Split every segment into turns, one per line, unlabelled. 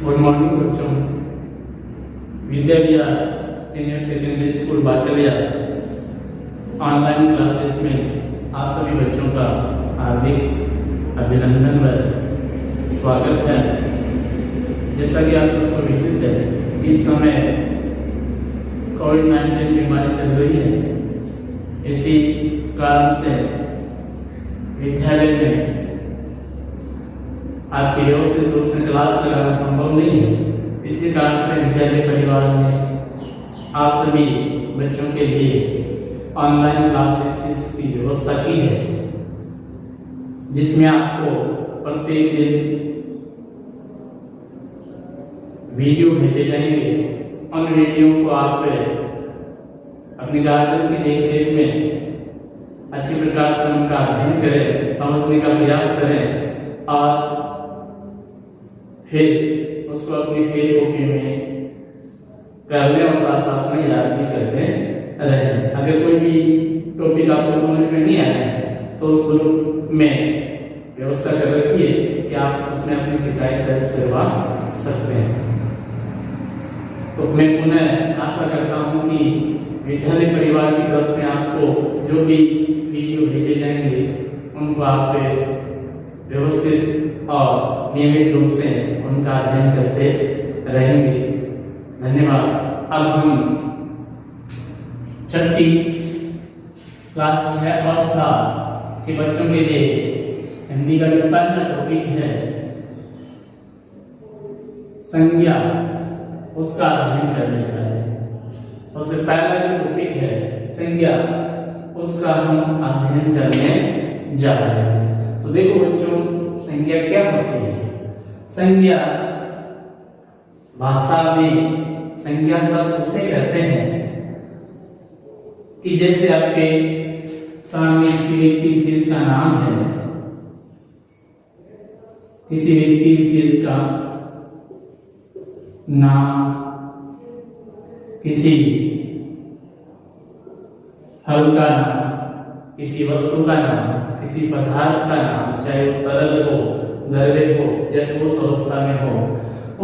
Good morning बच्चों। Vidya senior secondary school Batliya online classes में आप सभी बच्चों का हार्दिक अभिनंदन व स्वागत है। जैसा कि आप सबको विदित है, इस समय कोविड-19 बीमारी चल रही है। इसी कारण से विद्यालय में आपके व्यवस्थित रूप से क्लास लगाना संभव नहीं है। इसी कारण से विद्यालय परिवार ने आप सभी बच्चों के लिए ऑनलाइन क्लासेस की व्यवस्था की है, जिसमें आपको प्रत्येक दिन वीडियो भेजे जाएंगे। उन वीडियो को आप अपने गार्जियन की देखरेख में अच्छी प्रकार से उनका अध्ययन करें, समझने का प्रयास करें और फिर उसको अपनी फेल कॉपी में कर लें और साथ साथ में याद भी करते रहें। अगर कोई भी टॉपिक आपको समझ में नहीं आया है तो उस ग्रुप में व्यवस्था कर रखी है कि आप उसमें अपनी शिकायत दर्ज करवा सकते हैं। तो मैं पुनः आशा करता हूं कि विद्यालय परिवार की तरफ से आपको जो भी वीडियो भेजे जाएंगे उनको आप व्यवस्थित और नियमित रूप से उनका अध्ययन करते रहेंगे। धन्यवाद। अब हम छठी क्लास 6 और 7 के बच्चों के लिए हिंदी का जो पहला टॉपिक है संज्ञा, उसका अध्ययन करने जा रहे हैं। सबसे पहला जो टॉपिक है संज्ञा, उसका हम अध्ययन करने जा रहे हैं। तो देखो बच्चों, संज्ञा क्या होती है? संज्ञा भाषा में संज्ञा शब्द उसे कहते हैं कि जैसे आपके सामने किसी व्यक्ति विशेष का नाम है, किसी व्यक्ति विशेष का नाम, किसी फल का नाम, किसी वस्तु का नाम, किसी पदार्थ का नाम, चाहे वो तरल हो, द्रव्य हो या ठोस अवस्था में हो,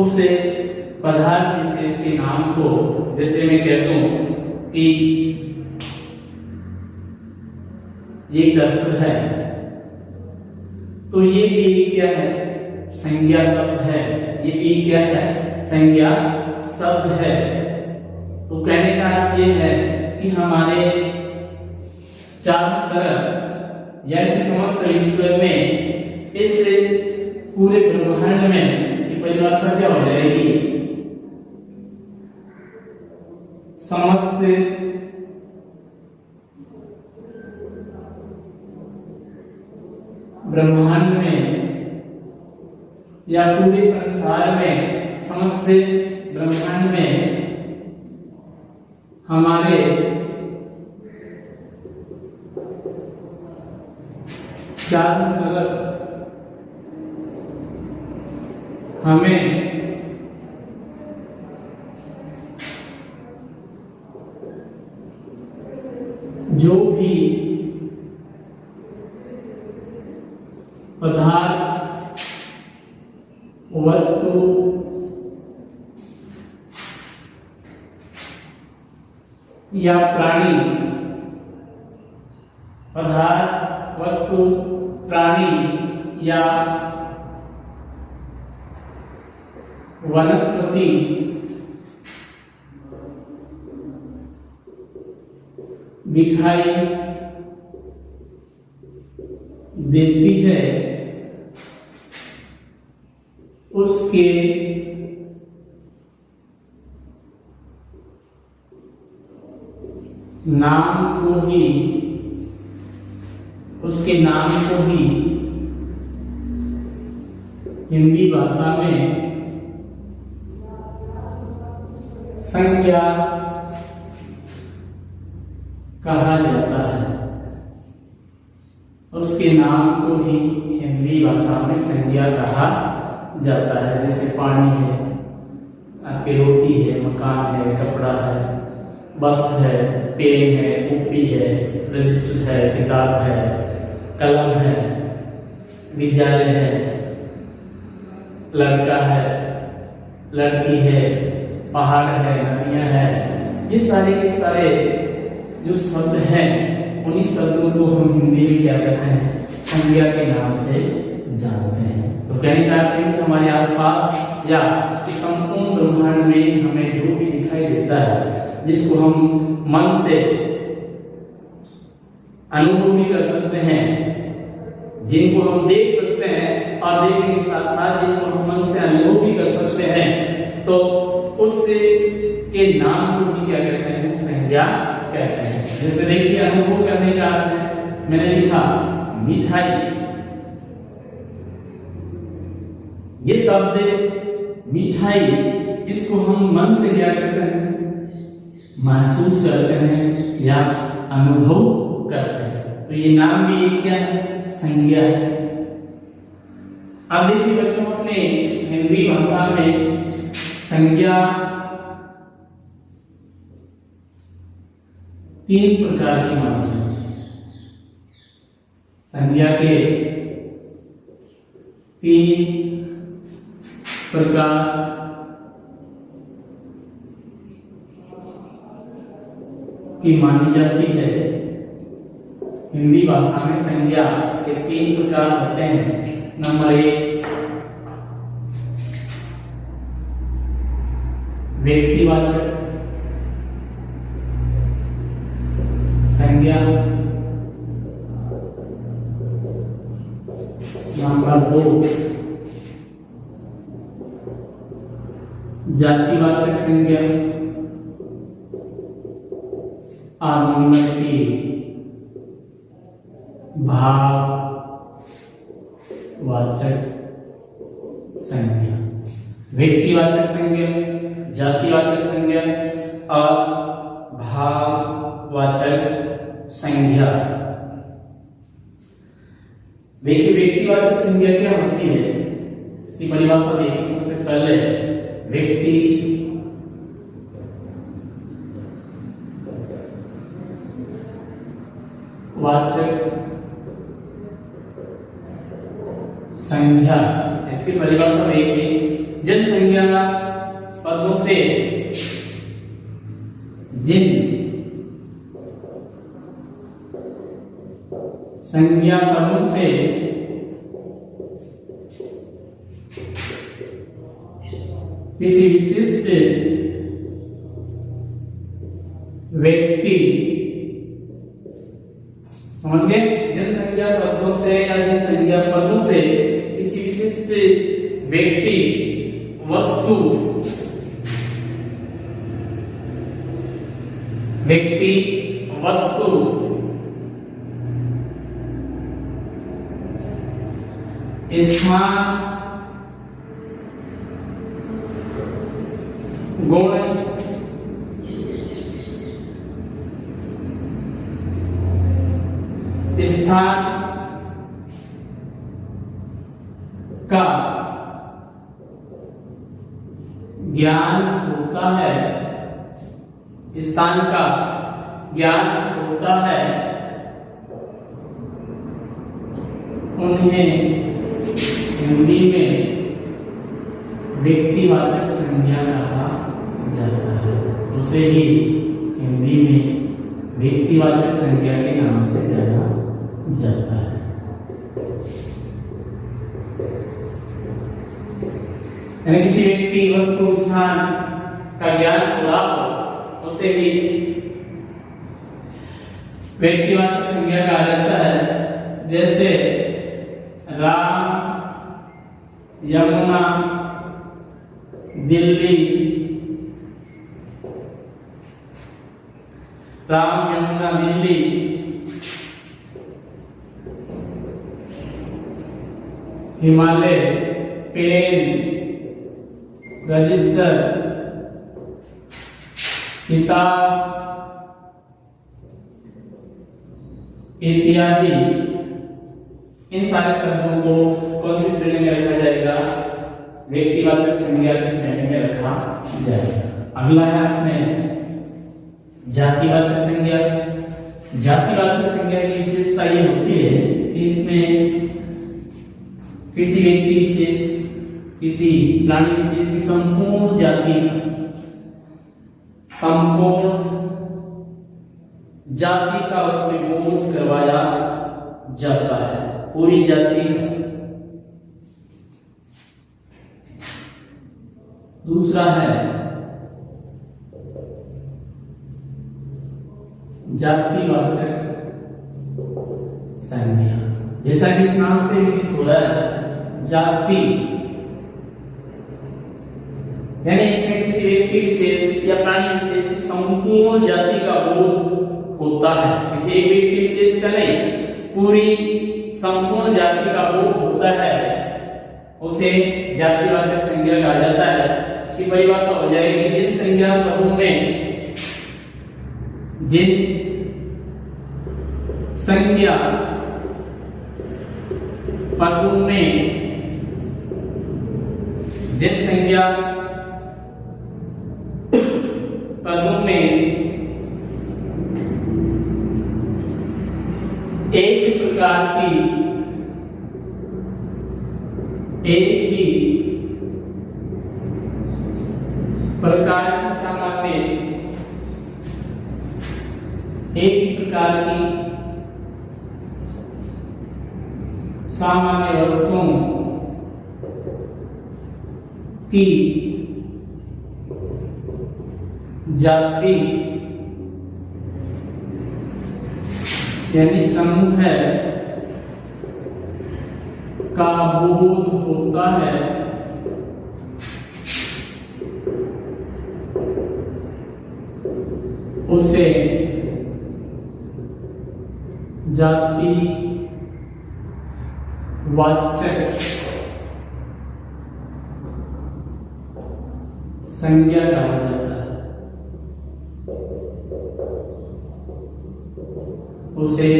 उससे पदार्थ विशेष के नाम को जैसे मैं कहता हूं कि ये कष्ट है, तो ये भी क्या है? संज्ञा शब्द है। ये भी क्या है? संज्ञा शब्द है। तो कहने का अर्थ ये है कि हमारे चारों तरफ या इस समस्त विश्व में, इस पूरे ब्रह्मांड में इसकी परिभाषा क्या हो जाएगी? समस्त ब्रह्मांड में या पूरे संसार में, समस्त ब्रह्मांड में हमारे चारों तरफ हमें जो भी पदार्थ, वस्तु, या प्राणी, पदार्थ, वस्तु, प्राणी या वनस्पति दिखाई देती है, उसके नाम को ही, उसके नाम को ही हिंदी भाषा में संज्ञा कहा जाता है। उसके नाम को ही हिंदी भाषा में संज्ञा कहा जाता है। जैसे पानी है, आपकी रोटी है, मकान है, कपड़ा है, वस्त्र है, पेन है, कॉपी है, रजिस्टर है, किताब है, कलम है, विद्यालय है, लड़का है, लड़की है, पहाड़ है, नदियां है, ये सारे के सारे जो शब्द हैं उन्हीं शब्दों को हम हिंदी में क्या कहते हैं, संज्ञा के नाम से जानते हैं। तो कहने का अर्थ है कि हमारे आसपास या इस संपूर्ण ब्रह्मांड में हमें जो भी दिखाई देता है, जिसको हम मन से अनुभव भी कर सकते हैं, जिनको हम देख सकते हैं और देखने के साथ साथ जिनको हम मन से अनुभव भी कर सकते हैं, तो उससे के नाम को भी क्या कहते हैं, संज्ञा कहते हैं। जैसे देखिए अनुभव करने का अर्थ है, मैंने लिखा मिठाई, ये शब्द मिठाई, इसको हम मन से क्या करते हैं, महसूस करते हैं या अनुभव करते हैं। तो ये नाम भी एक क्या है, संज्ञा है। अब देखिए बच्चों, अपने हिंदी भाषा में संज्ञा 3 प्रकार की मानी जाती है। संज्ञा के 3 प्रकार की मानी जाती है। हिंदी भाषा में संज्ञा के 3 प्रकार होते हैं। नंबर 1 व्यक्तिवाचक संज्ञा, नंबर 2 जातिवाचक संज्ञा और नंबर 3 भाववाचक संज्ञा। व्यक्तिवाचक संज्ञा, जातिवाचक संज्ञा और भाववाचक संज्ञा। देखिए व्यक्तिवाचक संज्ञा क्या होती है, इसकी परिभाषा देखिए। सबसे पहले व्यक्ति वाचक संज्ञा, इसकी परिभाषा देखिए। जिन संज्ञा पदों से, जिन संज्ञा पदों से किसी विशिष्ट व्यक्ति, समझ गए, जिन संज्ञा शब्दों से या जिन संज्ञा पदों से किसी विशिष्ट व्यक्ति, वस्तु, व्यक्ति, वस्तु, स्थान, गुण, स्थान का ज्ञान होता है, स्थान का ज्ञान होता है, उन्हें हिंदी में व्यक्तिवाचक संज्ञा कहा जाता है। उसे ही हिंदी में व्यक्तिवाचक संज्ञा के नाम से जाना जाता है। यानी किसी व्यक्ति, वस्तु, स्थान का ज्ञान प्राप्त, उसे ही व्यक्तिवाचक संज्ञा कहा जाता है। जैसे राम, यमुना, दिल्ली, राम, यमुना, दिल्ली, हिमालय, पेन, रजिस्टर, किताब इत्यादि, इन सारे शब्दों को कौन सी श्रेणी में रखा जाएगा, व्यक्तिवाचक संज्ञा की श्रेणी में रखा जाएगा। अगला है अपने जातिवाचक संज्ञा। जातिवाचक संज्ञा की विशेषता ये होती है कि इसमें किसी व्यक्ति विशेष, किसी प्राणी विशेष की संपूर्ण जाति का उसमें बोध करवाया जाता है, पूरी जाति का। दूसरा है जातिवाचक संज्ञा, जैसा कि इस नाम से विदित हो रहा है, जाति यानी इसमें किसी व्यक्ति विशेष या प्राणी विशेष की संपूर्ण जाति का बोध होता है। किसी एक व्यक्ति विशेष का नहीं, पूरी संपूर्ण जाति का बोध होता है, उसे जातिवाचक संज्ञा कहा जाता है। इसकी परिभाषा हो जाएगी, जिन संज्ञा पदों में जिन संज्ञा पदों में एक ही प्रकार की सामान्य वस्तुओं की जाति यानी समूह का बोध होता है, उसे जाति वाचक संज्ञा कहा जाता है, उसे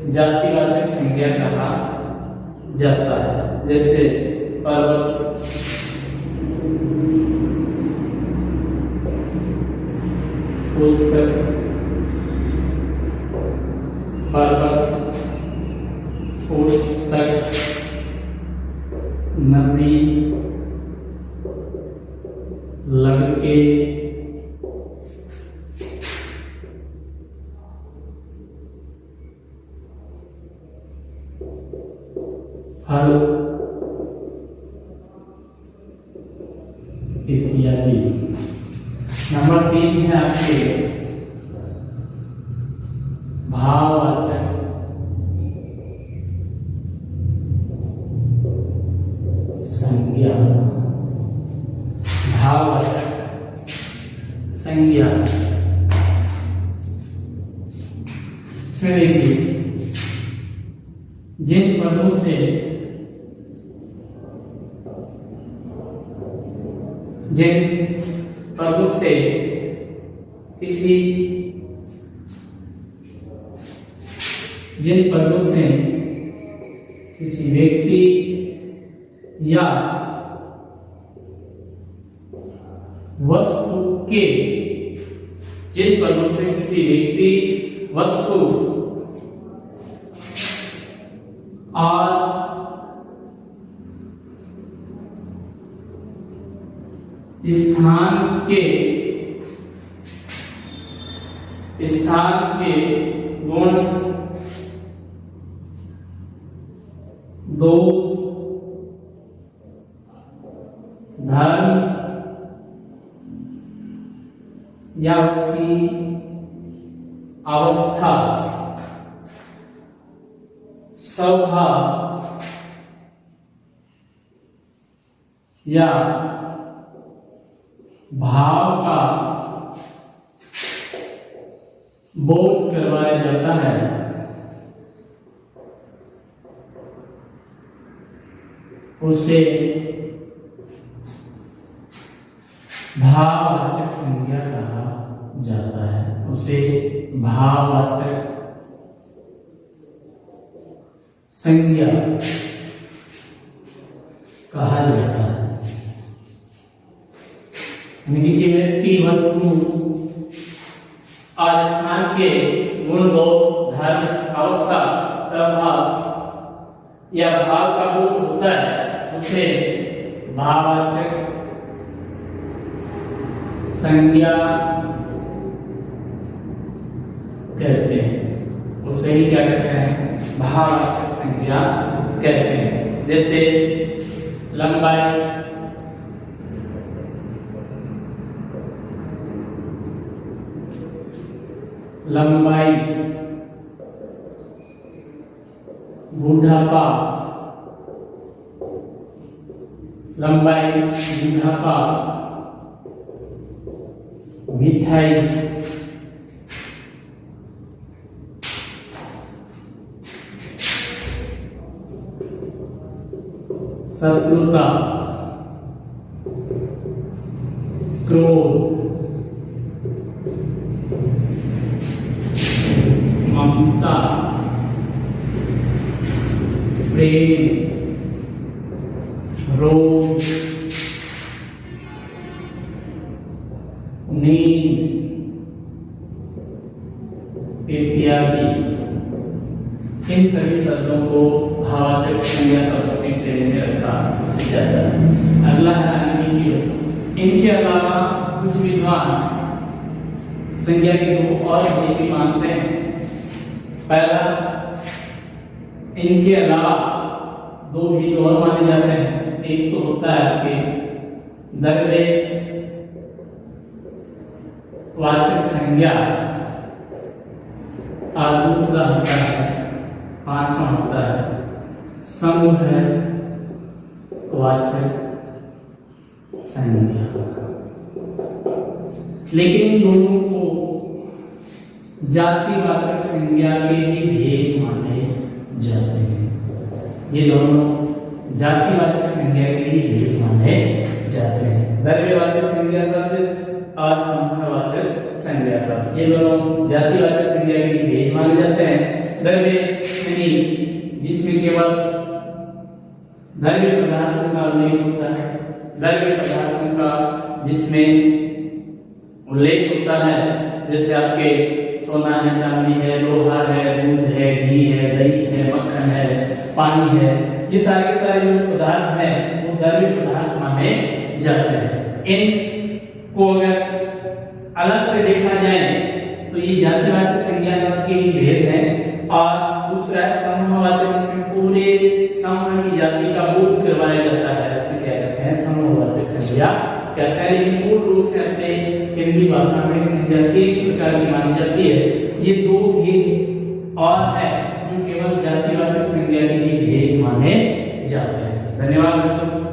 जातिवाचक संज्ञा कहा जाता है। जैसे पर्वत, पुस्तक, नदी, लड़के, फल इत्यादि। नंबर 3 है आपके भाववाचक संज्ञा। भाववाचक संज्ञा से जिन पदों से किसी व्यक्ति या वस्तु के वस्तु और स्थान के गुण, दोष, धर्म या उसकी अवस्था, स्वभाव या भाव का बोध करवाया जाता है, उसे भाववाचक संज्ञा कहा जाता है। उसे भाववाचक संज्ञा कहा जाता है। किसी व्यक्ति, वस्तु और स्थान के गुण, दोष, धर्म, अवस्था, स्वभाव या भाव का बोध होता है, उसे भाववाचक संज्ञा कहते हैं। उसे ही क्या कहते हैं? भाववाचक संज्ञा कहते हैं। जैसे लंबाई, लंबाई, बुढ़ापा, लंबाई, बुढ़ापा, मिठाई, शत्रुता, क्रोध, ममता, प्रेम, रोग, नींद इत्यादि। इन सभी शब्दों को भाववाचक संज्ञा शब्दों की श्रेणी में रखा जाता है। अगला है अनिमिकीय। इनके अलावा कुछ विद्वान संज्ञा के दो और भेद भी मानते हैं। पहला, इनके अलावा दो भेद और माने जाते हैं। एक तो होता है आपके द्रव्य वाचक संज्ञा और दूसरा होता है, पांचवा होता है समूह वाचक संज्ञा। लेकिन इन दोनों को जातिवाचक संज्ञा के ही भेद माने जाते हैं। ये दोनों जातिवाचक संज्ञा के ही भेद माने जाते हैं। द्रव्यवाचक संज्ञा शब्द और समूहवाचक संज्ञा शब्द, ये दोनों जातिवाचक संज्ञा के ही भेद माने जाते हैं। द्रव्य यानी जिसमें केवल द्रव्य पदार्थों का उल्लेख होता है, द्रव्य पदार्थों का जिसमें उल्लेख होता है, जैसे आपके सोना है, चांदी है, लोहा है, दूध है, घी है, दही है, मक्खन है, पानी है, ये सारे जो पदार्थ हैं वो द्रव्य पदार्थ माने जाते हैं। इनको अगर अलग से देखा जाए तो ये जातिवाचक संज्ञा शब्द के ही भेद हैं। और दूसरा है समूहवाचक, इसमें पूरे समूह की जाति का बोध करवाया जाता है, उसे क्या कहते हैं? समूहवाचक संज्ञा कहते हैं। लेकिन मूल रूप से अपने हिंदी भाषा में संज्ञा एक प्रकार की मानी जाती है। ये दो भेद और है जो केवल जातिवाचक संज्ञा के ही भेद माने जाते हैं। धन्यवाद बच्चों।